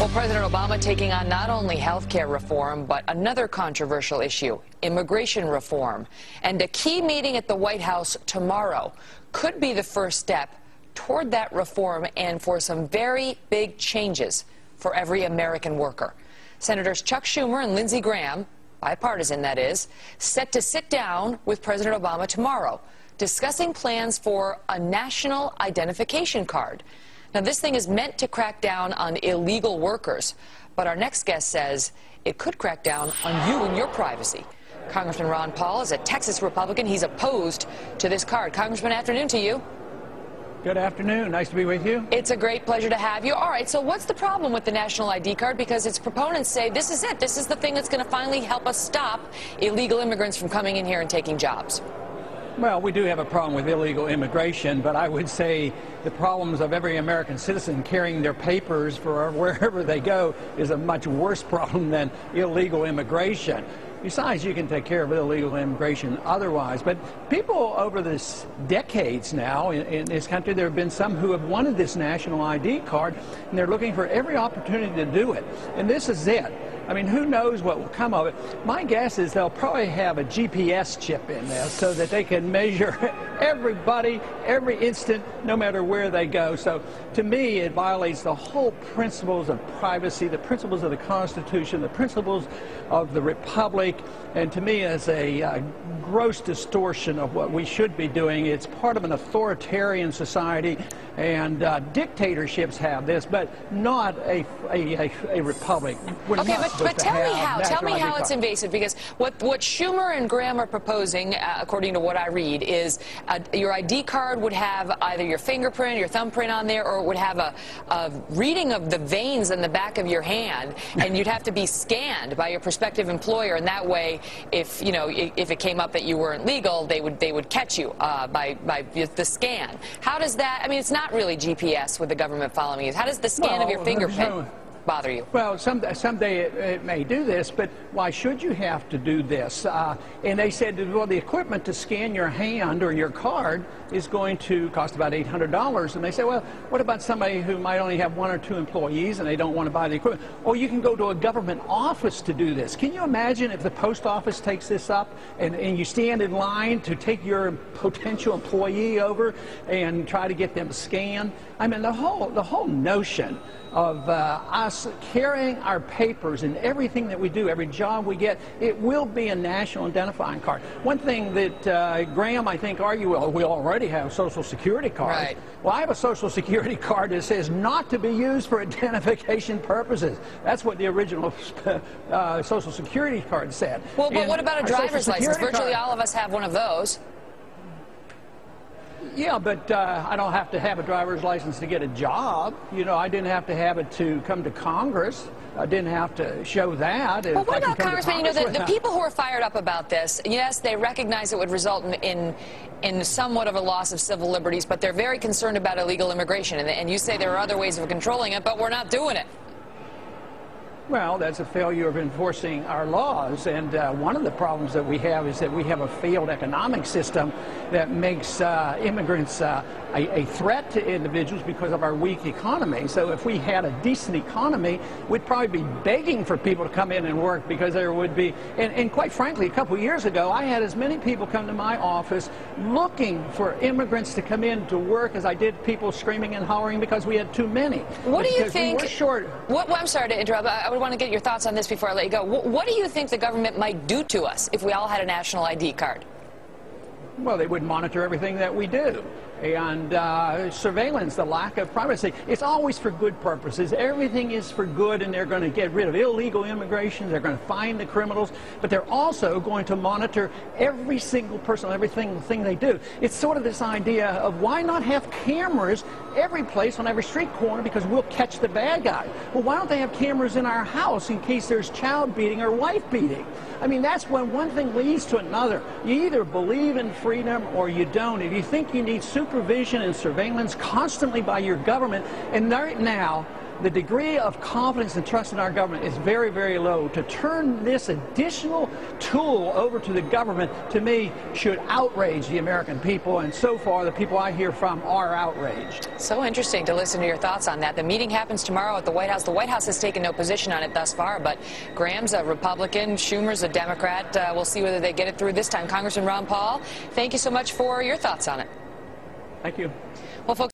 Well, President Obama taking on not only health care reform, but another controversial issue, immigration reform. And a key meeting at the White House tomorrow could be the first step toward that reform and for some very big changes for every American worker. Senators Chuck Schumer and Lindsey Graham, bipartisan that is, set to sit down with President Obama tomorrow, discussing plans for a national identification card. Now, this thing is meant to crack down on illegal workers, but our next guest says it could crack down on you and your privacy. Congressman Ron Paul is a Texas Republican. He's opposed to this card. Congressman, afternoon to you. Good afternoon. Nice to be with you. It's a great pleasure to have you. All right, so what's the problem with the national ID card? Because its proponents say this is it. This is the thing that's going to finally help us stop illegal immigrants from coming in here and taking jobs. Well, we do have a problem with illegal immigration, but I would say the problems of every American citizen carrying their papers for wherever they go is a much worse problem than illegal immigration. Besides, you can take care of illegal immigration otherwise. But people over this decades now in this country, there have been some who have wanted this national ID card, and they're looking for every opportunity to do it. And this is it. I mean, who knows what will come of it. My guess is they'll probably have a GPS chip in there so that they can measure everybody, every instant, no matter where they go. So to me, it violates the whole principles of privacy, the principles of the Constitution, the principles of the Republic, and to me is a gross distortion of what we should be doing. It's part of an authoritarian society, and dictatorships have this, but not a republic. Okay, but tell me how it's invasive, because what Schumer and Graham are proposing, according to what I read, is your ID card would have either your fingerprint, your thumbprint on there, or it would have a reading of the veins in the back of your hand, and you'd have to be scanned by your prospective employer, and that way, if it came up that you weren't legal, they would catch you by the scan. How does that? I mean, it's not really GPS with the government following you. How does the scan of your fingerprint bother you? Well, someday it may do this, but why should you have to do this? And they said, well, the equipment to scan your hand or your card is going to cost about $800. And they say, well, what about somebody who might only have 1 or 2 employees and they don't want to buy the equipment? Or you can go to a government office to do this. Can you imagine if the post office takes this up and you stand in line to take your potential employee over and try to get them scanned? I mean, the whole notion of us carrying our papers in everything that we do, every job we get, it will be a national identifying card. One thing that Graham, I think, argued, well, we already have Social Security cards. Right. Well, I have a Social Security card that says not to be used for identification purposes. That's what the original Social Security card said. Well, but what about a driver's license? Virtually all of us have one of those. Yeah, but I don't have to have a driver's license to get a job. You know, I didn't have to have it to come to Congress. I didn't have to show that. Well, what about, Congressman, you know, the people who are fired up about this, yes, they recognize it would result in somewhat of a loss of civil liberties, but they're very concerned about illegal immigration. And you say there are other ways of controlling it, but we're not doing it. Well, that's a failure of enforcing our laws, and one of the problems that we have is that we have a failed economic system that makes immigrants a threat to individuals because of our weak economy. So if we had a decent economy, we'd probably be begging for people to come in and work, because there would be, and quite frankly, a couple of years ago, I had as many people come to my office looking for immigrants to come in to work as I did people screaming and hollering because we had too many. What do you think? We were short. I'm sorry to interrupt. I would want to get your thoughts on this before I let you go. What do you think the government might do to us if we all had a national ID card? Well, they would monitor everything that we do. And surveillance, the lack of privacy, it's always for good purposes. Everything is for good, and they're going to get rid of illegal immigration. They're going to find the criminals, but they're also going to monitor every single person, every single thing they do. It's sort of this idea of why not have cameras every place on every street corner, because we'll catch the bad guy. Well, why don't they have cameras in our house in case there's child beating or wife beating? I mean, that's when one thing leads to another. You either believe in freedom or you don't. If you think you need supervision and surveillance constantly by your government, and right now, the degree of confidence and trust in our government is very, very low. To turn this additional tool over to the government, to me, should outrage the American people, and so far the people I hear from are outraged. So interesting to listen to your thoughts on that. The meeting happens tomorrow at the White House. The White House has taken no position on it thus far, but Graham's a Republican, Schumer's a Democrat. We'll see whether they get it through this time. Congressman Ron Paul, thank you so much for your thoughts on it. Thank you. Well, folks.